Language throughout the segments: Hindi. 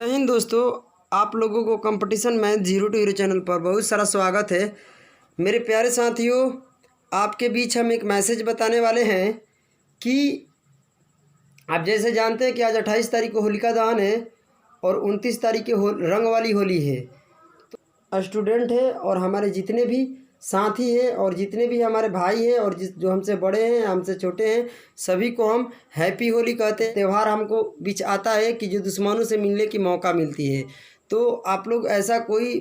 जय हिंद दोस्तों। आप लोगों को competition match zero to hero channel पर बहुत सारा स्वागत है। मेरे प्यारे साथियों, आपके बीच हम एक मैसेज बताने वाले हैं कि आप जैसे जानते हैं कि आज 28 तारीख को होलिका दहन है और 29 तारीख को रंग वाली होली है। तो स्टूडेंट है और हमारे जितने भी साथी हैं और जितने भी हमारे भाई हैं और जो हमसे बड़े हैं हमसे छोटे हैं, सभी को हम हैप्पी होली कहते हैं। त्यौहार हमको बीच आता है कि जो दुश्मनों से मिलने की मौका मिलती है। तो आप लोग ऐसा कोई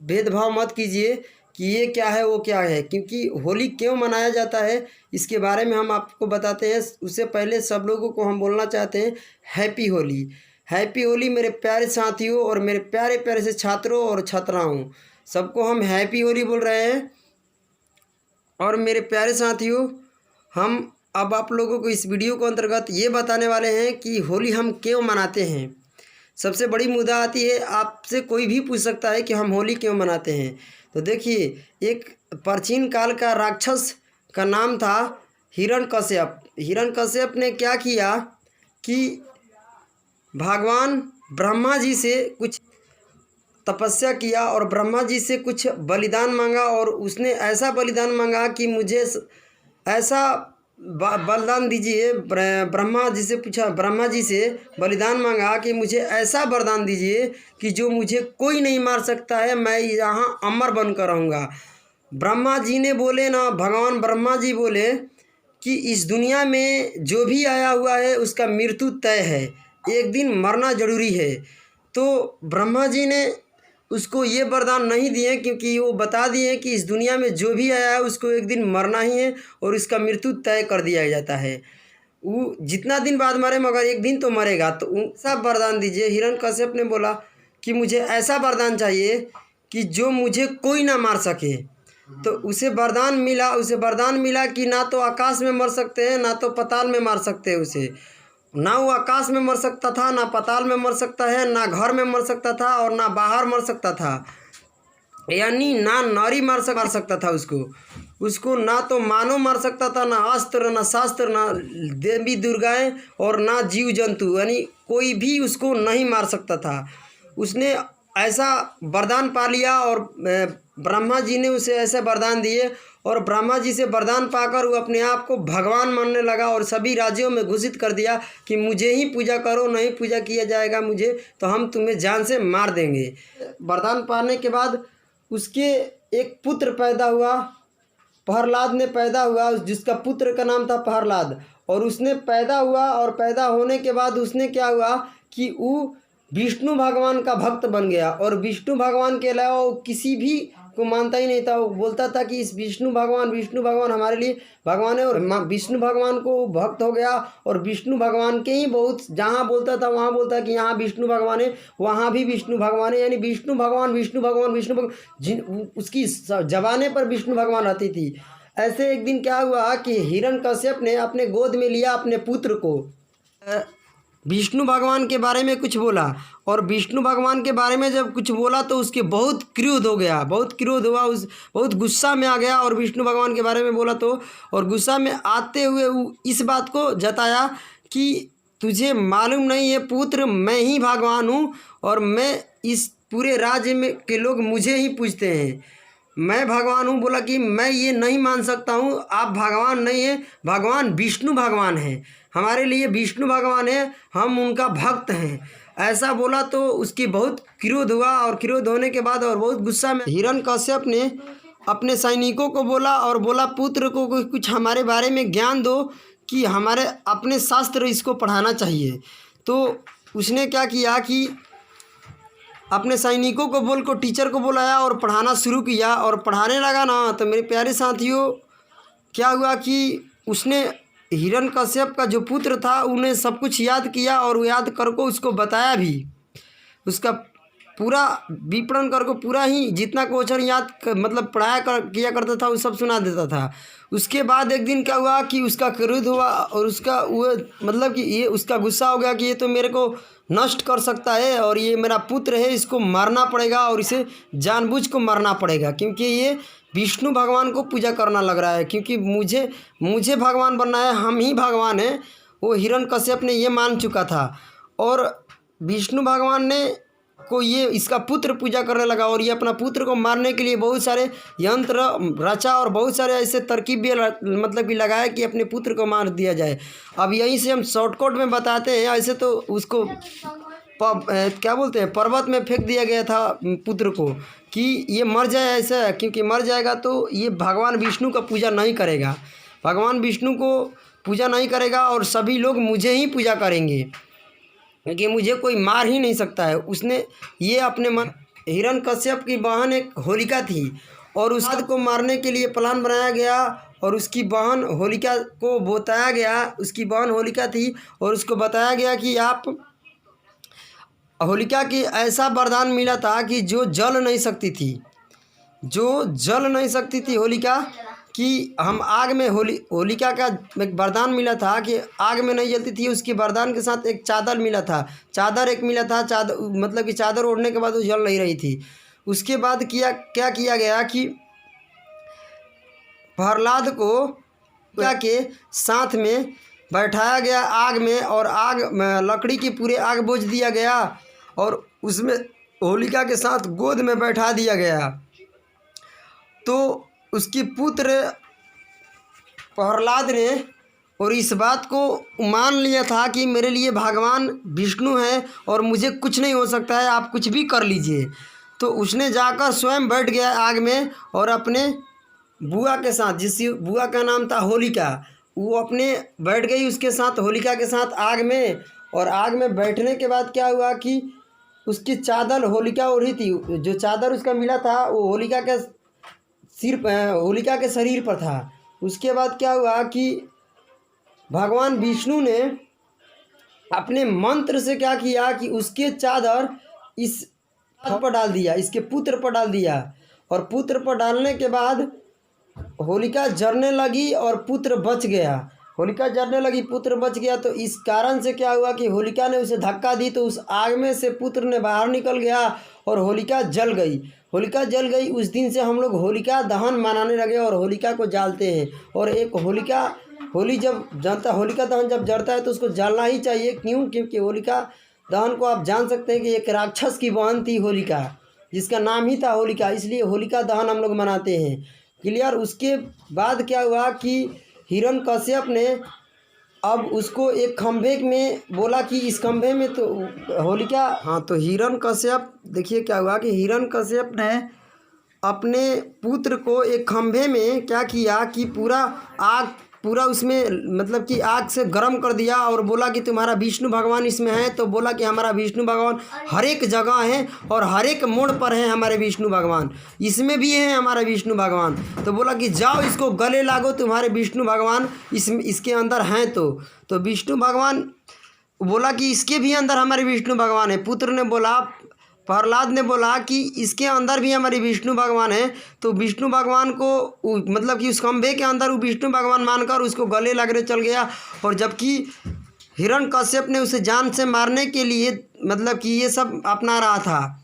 भेदभाव मत कीजिए कि ये क्या है वो क्या है, क्योंकि होली क्यों मनाया जाता है इसके बारे में हम आपको बताते हैं। उससे पहले सब लोगों को हम बोलना चाहते हैं हैप्पी होली। हैप्पी होली मेरे प्यारे साथियों और मेरे प्यारे प्यारे से छात्रों और छात्राओं, सबको हम हैप्पी होली बोल रहे हैं। और मेरे प्यारे साथियों, हम अब आप लोगों को इस वीडियो को अंतर्गत ये बताने वाले हैं कि होली हम क्यों मनाते हैं। सबसे बड़ी मुद्दा आती है, आपसे कोई भी पूछ सकता है कि हम होली क्यों मनाते हैं। तो देखिए, एक प्राचीन काल का राक्षस का नाम था हिरण्यकश्यप। हिरण्यकश्यप ने क्या किया कि भगवान ब्रह्मा जी से कुछ तपस्या किया और ब्रह्मा जी से कुछ बलिदान मांगा, और उसने ऐसा बलिदान मांगा कि मुझे ऐसा बलिदान दीजिए। ब्रह्मा जी से पूछा, ब्रह्मा जी से बलिदान मांगा कि मुझे ऐसा वरदान दीजिए कि जो मुझे कोई नहीं मार सकता है, मैं यहाँ अमर बनकर रहूँगा। ब्रह्मा जी ने बोले ना, भगवान ब्रह्मा जी बोले कि इस दुनिया में जो भी आया हुआ है उसका मृत्यु तय है, एक दिन मरना जरूरी है। तो ब्रह्मा जी ने उसको ये वरदान नहीं दिए, क्योंकि वो बता दिए कि इस दुनिया में जो भी आया है उसको एक दिन मरना ही है और इसका मृत्यु तय कर दिया जाता है। वो जितना दिन बाद मरे मगर एक दिन तो मरेगा। तो ऐसा वरदान दीजिए। हिरण्यकश्यप ने बोला कि मुझे ऐसा वरदान चाहिए कि जो मुझे कोई ना मार सके। तो उसे वरदान मिला कि ना तो आकाश में मर सकते हैं ना तो पाताल में मार सकते हैं उसे। ना वो आकाश में मर सकता था, ना पाताल में मर सकता है, ना घर में मर सकता था और ना बाहर मर सकता था। यानी ना नारी मार सकता था उसको ना तो मानव मार सकता था, ना अस्त्र ना शास्त्र, ना देवी दुर्गाएं और ना जीव जंतु, यानी कोई भी उसको नहीं मार सकता था। उसने ऐसा वरदान पा लिया और ब्रह्मा जी ने उसे ऐसे वरदान दिए और ब्रह्मा जी से वरदान पाकर वो अपने आप को भगवान मानने लगा और सभी राज्यों में घोषित कर दिया कि मुझे ही पूजा करो, नहीं पूजा किया जाएगा मुझे तो हम तुम्हें जान से मार देंगे। वरदान पाने के बाद उसके एक पुत्र पैदा हुआ, प्रहलाद ने पैदा हुआ, जिसका पुत्र का नाम था प्रहलाद। और उसने पैदा हुआ और पैदा होने के बाद उसने क्या हुआ कि वो विष्णु भगवान का भक्त बन गया। और विष्णु भगवान के अलावा वो किसी भी को मानता ही नहीं था। वो बोलता था कि इस विष्णु भगवान हमारे लिए भगवान है। और विष्णु भगवान को भक्त हो गया और विष्णु भगवान के ही बहुत, जहाँ बोलता था वहाँ बोलता कि यहाँ विष्णु भगवान है, वहाँ भी विष्णु भगवान है, यानी विष्णु भगवान उसकी जबाने पर विष्णु भगवान रहती थी। ऐसे एक दिन क्या हुआ कि हिरण्यकश्यप ने अपने गोद में लिया अपने पुत्र को, विष्णु भगवान के बारे में कुछ बोला। और विष्णु भगवान के बारे में जब कुछ बोला तो उसके बहुत क्रोध हो गया, बहुत क्रोध हुआ, उस बहुत गुस्सा में आ गया और विष्णु भगवान के बारे में बोला तो। और गुस्सा में आते हुए वो इस बात को जताया कि तुझे मालूम नहीं है पुत्र, मैं ही भगवान हूँ और मैं इस पूरे राज्य में के लोग मुझे ही पूजते हैं, मैं भगवान हूँ। बोला कि मैं ये नहीं मान सकता हूँ, आप भगवान नहीं हैं, भगवान विष्णु भगवान हैं, हमारे लिए विष्णु भगवान है, हम उनका भक्त हैं। ऐसा बोला तो उसकी बहुत क्रोध हुआ और क्रोध होने के बाद और बहुत गुस्सा में हिरण्यकश्यप ने अपने सैनिकों को बोला और बोला पुत्र को कुछ हमारे बारे में ज्ञान दो कि हमारे अपने शास्त्र इसको पढ़ाना चाहिए। तो उसने क्या किया कि अपने सैनिकों को बोल को टीचर को बुलाया और पढ़ाना शुरू किया। और पढ़ाने लगा ना, तो मेरे प्यारे साथियों क्या हुआ कि उसने हिरण्यकश्यप का जो पुत्र था उन्हें सब कुछ याद किया और वो याद कर को उसको बताया भी, उसका पूरा विवरण कर को पूरा ही जितना क्वेश्चन मतलब किया करता था वो सब सुना देता था। उसके बाद एक दिन क्या हुआ कि उसका क्रोध हुआ और उसका वो मतलब कि ये उसका गुस्सा हो गया कि ये तो मेरे को नष्ट कर सकता है और ये मेरा पुत्र है, इसको मारना पड़ेगा और इसे जानबूझ को मारना पड़ेगा, क्योंकि ये विष्णु भगवान को पूजा करना लग रहा है, क्योंकि मुझे भगवान बनना है, हम ही भगवान हैं। वो हिरण्यकश्यप ने ये मान चुका था। और विष्णु भगवान ने को ये इसका पुत्र पूजा करने लगा और ये अपना पुत्र को मारने के लिए बहुत सारे यंत्र रचा और बहुत सारे ऐसे तरकीब भी मतलब कि लगाया कि अपने पुत्र को मार दिया जाए। अब यहीं से हम शॉर्टकट में बताते हैं। ऐसे तो उसको क्या बोलते हैं, पर्वत में फेंक दिया गया था पुत्र को कि ये मर जाए, ऐसा क्योंकि मर जाएगा तो ये भगवान विष्णु का पूजा नहीं करेगा, भगवान विष्णु को पूजा नहीं करेगा और सभी लोग मुझे ही पूजा करेंगे क्योंकि मुझे कोई मार ही नहीं सकता है। उसने ये अपने मन, हिरण्यकश्यप की बहन एक होलिका थी और उस को मारने के लिए प्लान बनाया गया और उसकी बहन होलिका को बताया गया, उसकी बहन होलिका थी और उसको बताया गया कि आप, होलिका की ऐसा वरदान मिला था कि जो जल नहीं सकती थी, जो जल नहीं सकती थी होलिका कि हम आग में, होलिका का एक वरदान मिला था कि आग में नहीं जलती थी। उसके वरदान के साथ एक चादर मिला था, चादर एक मिला था, चादर मतलब कि चादर ओढ़ने के बाद वो जल नहीं रही थी। उसके बाद क्या किया गया कि प्रहलाद को क्या के साथ में बैठाया गया आग में और आग लकड़ी की पूरे आग बोझ दिया गया और उसमें होलिका के साथ गोद में बैठा दिया गया। तो उसकी पुत्र प्रहलाद ने और इस बात को मान लिया था कि मेरे लिए भगवान विष्णु है और मुझे कुछ नहीं हो सकता है, आप कुछ भी कर लीजिए। तो उसने जाकर स्वयं बैठ गया आग में और अपने बुआ के साथ, जिस बुआ का नाम था होलिका, वो अपने बैठ गई उसके साथ, होलिका के साथ आग में। और आग में बैठने के बाद क्या हुआ कि उसकी चादर होलिका ओढ़ी थी, जो चादर उसका मिला था वो होलिका के सिर, होलिका के शरीर पर था। उसके बाद क्या हुआ कि भगवान विष्णु ने अपने मंत्र से क्या किया कि उसके चादर इस पर डाल दिया, इसके पुत्र पर डाल दिया और पुत्र पर डालने के बाद होलिका जलने लगी और पुत्र बच गया। होलिका जलने लगी, पुत्र बच गया। तो इस कारण से क्या हुआ कि होलिका ने उसे धक्का दी तो उस आग में से पुत्र ने बाहर निकल गया और होलिका जल गई। होलिका जल गई। उस दिन से हम लोग होलिका दहन मनाने लगे और होलिका को जालते हैं। और एक होली जब जलता, होलिका दहन जब जलता है तो उसको जलना ही चाहिए। क्यों? क्योंकि होलिका दहन को आप जान सकते हैं कि एक राक्षस की बहन थी होलिका, जिसका नाम ही था होलिका, इसलिए होलिका दहन हम लोग मनाते हैं। क्लियर? उसके बाद क्या हुआ कि हिरण्यकश्यप ने अब उसको एक खंभे में बोला कि इस खंभे में तो होलिका, हाँ, तो हिरण्यकश्यप, देखिए क्या हुआ कि हिरण्यकश्यप ने अपने पुत्र को एक खंभे में क्या किया कि पूरा उसमें मतलब कि आग से गर्म कर दिया और बोला कि तुम्हारा विष्णु भगवान इसमें है। तो बोला कि हमारा विष्णु भगवान हर एक जगह है और हर एक मोड़ पर है हमारे विष्णु भगवान, इसमें भी है हमारा विष्णु भगवान। तो बोला कि जाओ इसको गले लागो, तुम्हारे विष्णु भगवान इसके अंदर हैं। तो विष्णु भगवान बोला कि इसके भी अंदर हमारे विष्णु भगवान है। पुत्र ने बोला, प्रहलाद ने बोला कि इसके अंदर भी हमारे विष्णु भगवान है। तो विष्णु भगवान को मतलब कि उस खंभे के अंदर वो विष्णु भगवान मानकर उसको गले लगने चल गया। और जबकि हिरण्यकश्यप ने उसे जान से मारने के लिए मतलब कि ये सब अपना रहा था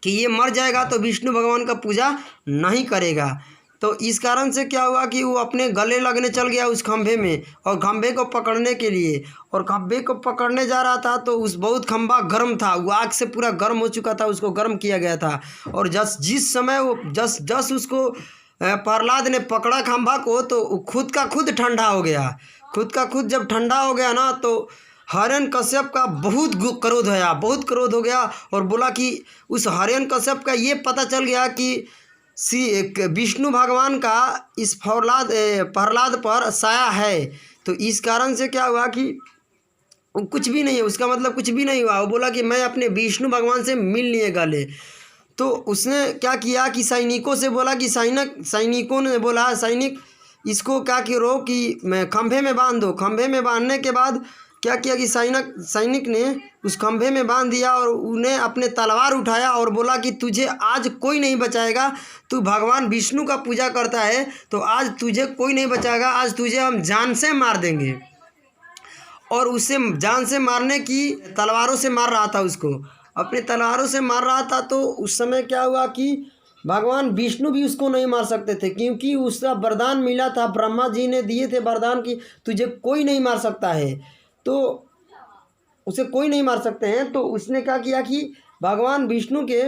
कि ये मर जाएगा तो विष्णु भगवान का पूजा नहीं करेगा। तो इस कारण से क्या हुआ कि वो अपने गले लगने चल गया उस खंभे में और खंभे को पकड़ने के लिए, और खंभे को पकड़ने जा रहा था तो उस बहुत खंभा गर्म था, वो आग से पूरा गर्म हो चुका था, उसको गर्म किया गया था। और जिस समय वो जस उसको प्रहलाद ने पकड़ा खंभा को तो खुद का खुद ठंडा हो गया। खुद का खुद जब ठंडा हो गया ना तो हिरण्यकश्यप का बहुत क्रोध आया, बहुत क्रोध हो गया और बोला कि उस हिरण्यकश्यप का ये पता चल गया कि विष्णु भगवान का इस प्रहलाद पर साया है। तो इस कारण से क्या हुआ कि कुछ भी नहीं है, उसका मतलब कुछ भी नहीं हुआ। वो बोला कि मैं अपने विष्णु भगवान से मिल लिए गले। तो उसने क्या किया कि सैनिकों से बोला कि सैनिकों ने बोला, सैनिक इसको क्या करो कि मैं खंभे में बांध दो। खंभे में बांधने के बाद क्या किया कि सैनिक ने उस खंभे में बांध दिया और उन्हें अपने तलवार उठाया और बोला कि तुझे आज कोई नहीं बचाएगा, तू भगवान विष्णु का पूजा करता है तो आज तुझे कोई नहीं बचाएगा, आज तुझे हम जान से मार देंगे। और उसे जान से मारने की तलवारों से मार रहा था, उसको अपने तलवारों से मार रहा था। तो उस समय क्या हुआ कि भगवान विष्णु भी उसको नहीं मार सकते थे क्योंकि उसका वरदान मिला था, ब्रह्मा जी ने दिए थे वरदान कि तुझे कोई नहीं मार सकता है। तो उसे कोई नहीं मार सकते हैं। तो उसने क्या किया कि भगवान विष्णु के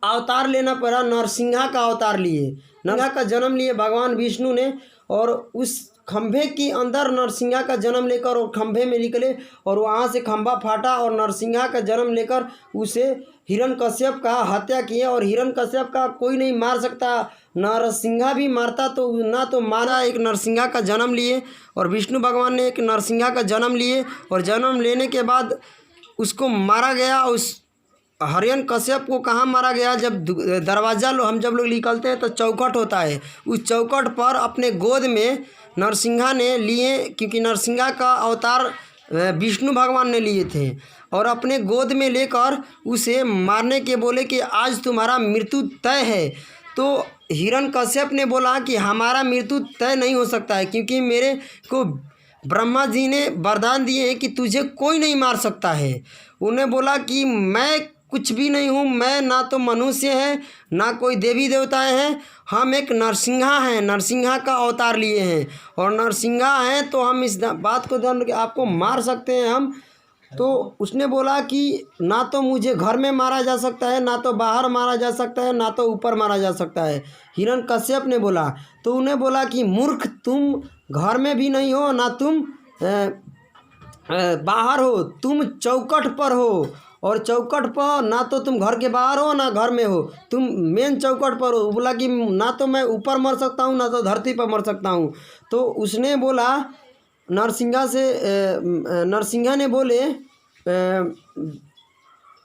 अवतार लेना पड़ा, नरसिंहा का अवतार लिए, नरसिंहा का जन्म लिए भगवान विष्णु ने। और उस खंभे के अंदर नरसिंहा का जन्म लेकर और खंभे में निकले और वहाँ से खंभा फाटा और नरसिंहा का जन्म लेकर उसे हिरण्यकश्यप का हत्या किए। और हिरण्यकश्यप का कोई नहीं मार सकता, नरसिंहा भी मारता तो ना तो मारा। एक नरसिंहा का जन्म लिए और विष्णु भगवान ने एक नरसिंहा का जन्म लिए और जन्म लेने के बाद उसको मारा गया। उस हिरण्यकश्यप को कहाँ मारा गया? जब दरवाज़ा हम जब लोग निकलते हैं तो चौखट होता है, उस चौखट पर अपने गोद में नरसिंहा ने लिए, क्योंकि नरसिंहा का अवतार विष्णु भगवान ने लिए थे। और अपने गोद में लेकर उसे मारने के बोले कि आज तुम्हारा मृत्यु तय है। तो हिरण्यकश्यप ने बोला कि हमारा मृत्यु तय नहीं हो सकता है, क्योंकि मेरे को ब्रह्मा जी ने वरदान दिए हैं कि तुझे कोई नहीं मार सकता है। उन्हें बोला कि मैं कुछ भी नहीं हूँ, मैं ना तो मनुष्य है ना कोई देवी देवताएं हैं, हम एक नरसिंहा हैं, नरसिंहा का अवतार लिए हैं और नरसिंहा हैं तो हम इस बात को ध्यान रखें, आपको मार सकते हैं हम। तो उसने बोला कि ना तो मुझे घर में मारा जा सकता है, ना तो बाहर मारा जा सकता है, ना तो ऊपर मारा जा सकता है, हिरण्यकश्यप ने बोला। तो उन्हें बोला कि मूर्ख, तुम घर में भी नहीं हो ना तुम बाहर हो, तुम चौखट पर हो। और चौखट पर ना तो तुम घर के बाहर हो ना घर में हो, तुम मेन चौखट पर हो। बोला कि ना तो मैं ऊपर मर सकता हूँ ना तो धरती पर मर सकता हूँ। तो उसने बोला नरसिंहा से, नरसिंहा ने बोले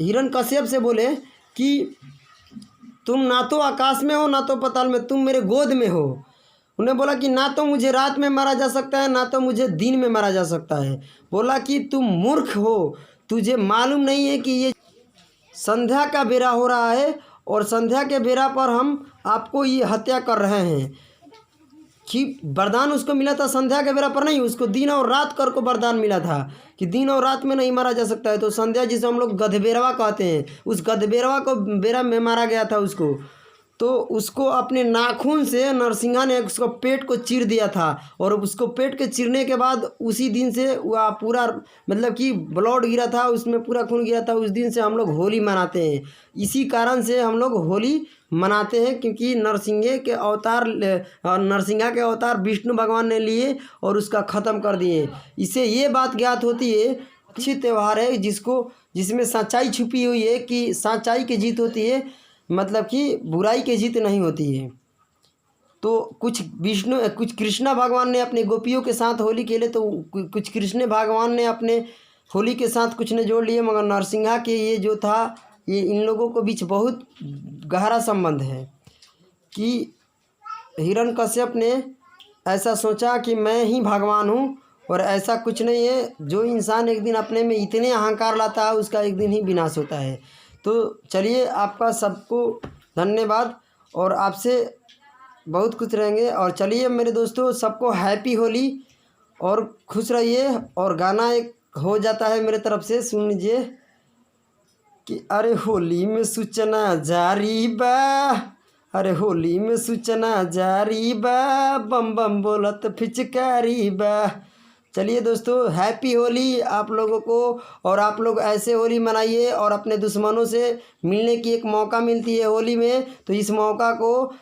हिरण्यकश्यप से बोले कि तुम ना तो आकाश में हो ना तो पाताल में, तुम मेरे गोद में हो। उन्हें बोला कि ना तो मुझे रात में मारा जा सकता है ना तो मुझे दिन में मारा जा सकता है। बोला कि तुम मूर्ख हो, तुझे मालूम नहीं है कि ये संध्या का बेरा हो रहा है और संध्या के बेरा पर हम आपको ये हत्या कर रहे हैं। कि वरदान उसको मिला था संध्या के बेरा पर नहीं, उसको दिन और रात कर को वरदान मिला था कि दिन और रात में नहीं मारा जा सकता है। तो संध्या जिसे हम लोग गधबेरवा कहते हैं, उस गधबेरवा को बेरा में मारा गया था उसको। तो उसको अपने नाखून से नरसिंहा ने उसको पेट को चीर दिया था और उसको पेट के चीरने के बाद उसी दिन से वह पूरा मतलब कि ब्लड गिरा था, उसमें पूरा खून गिरा था। उस दिन से हम लोग होली मनाते हैं, इसी कारण से हम लोग होली मनाते हैं, क्योंकि नरसिंहा के अवतार विष्णु भगवान ने लिए और उसका ख़त्म कर दिए। इससे ये बात ज्ञात होती है, अच्छी त्यौहार है जिसमें सच्चाई छुपी हुई है, कि सच्चाई की जीत होती है, मतलब कि बुराई की जीत नहीं होती है। तो कुछ कृष्णा भगवान ने अपने गोपियों के साथ होली खेले, तो कुछ कृष्ण भगवान ने अपने होली के साथ कुछ ने जोड़ लिए, मगर नरसिंहा के ये जो था ये इन लोगों के बीच बहुत गहरा संबंध है। कि हिरण्यकश्यप ने ऐसा सोचा कि मैं ही भगवान हूँ, और ऐसा कुछ नहीं है। जो इंसान एक दिन अपने में इतने अहंकार लाता है उसका एक दिन ही विनाश होता है। तो चलिए, आपका सबको धन्यवाद और आपसे बहुत खुश रहेंगे। और चलिए मेरे दोस्तों, सबको हैप्पी होली और खुश रहिए। और गाना एक हो जाता है मेरे तरफ से, सुन लीजिए कि अरे होली में सूचना जारी बा, अरे होली में सूचना जारी बा, बम बम बोलत फिचकारी बा। चलिए दोस्तों, हैप्पी होली आप लोगों को। और आप लोग ऐसे होली मनाइए और अपने दुश्मनों से मिलने की एक मौका मिलती है होली में, तो इस मौका को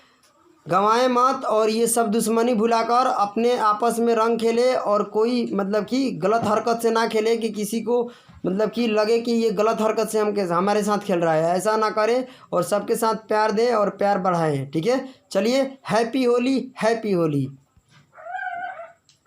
गंवाएं मत और ये सब दुश्मनी भुलाकर अपने आपस में रंग खेले। और कोई मतलब कि गलत हरकत से ना खेले कि किसी को मतलब कि लगे कि ये गलत हरकत से हमारे साथ खेल रहा है, ऐसा ना करें और सबके साथ प्यार दें और प्यार बढ़ाएं। ठीक है, चलिए हैप्पी होली, हैप्पी होली।